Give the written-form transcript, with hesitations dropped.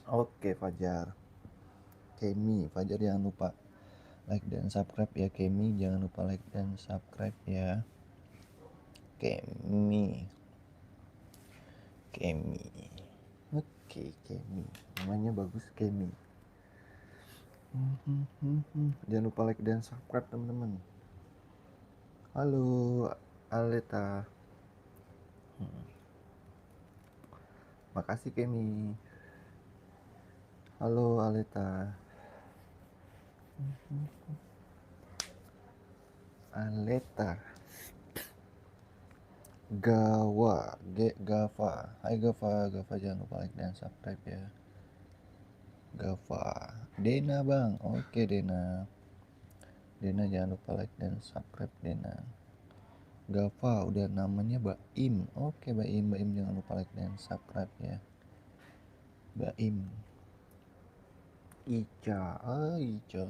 Oke Fajar, Kemi, Fajar jangan lupa like dan subscribe ya Kemi, jangan lupa like dan subscribe ya Kemi. Oke Kemi, namanya bagus Kemi. Jangan lupa like dan subscribe teman-teman. Halo Aleta. Makasih Kemi. Halo Aleta. Aleta. Gava. Hai Gava jangan lupa like dan subscribe ya. Gava. Dena bang, oke Dena. Dena jangan lupa like dan subscribe Dena. Gava udah namanya Baim. Oke Baim jangan lupa like dan subscribe ya. Baim. Ica. Ica.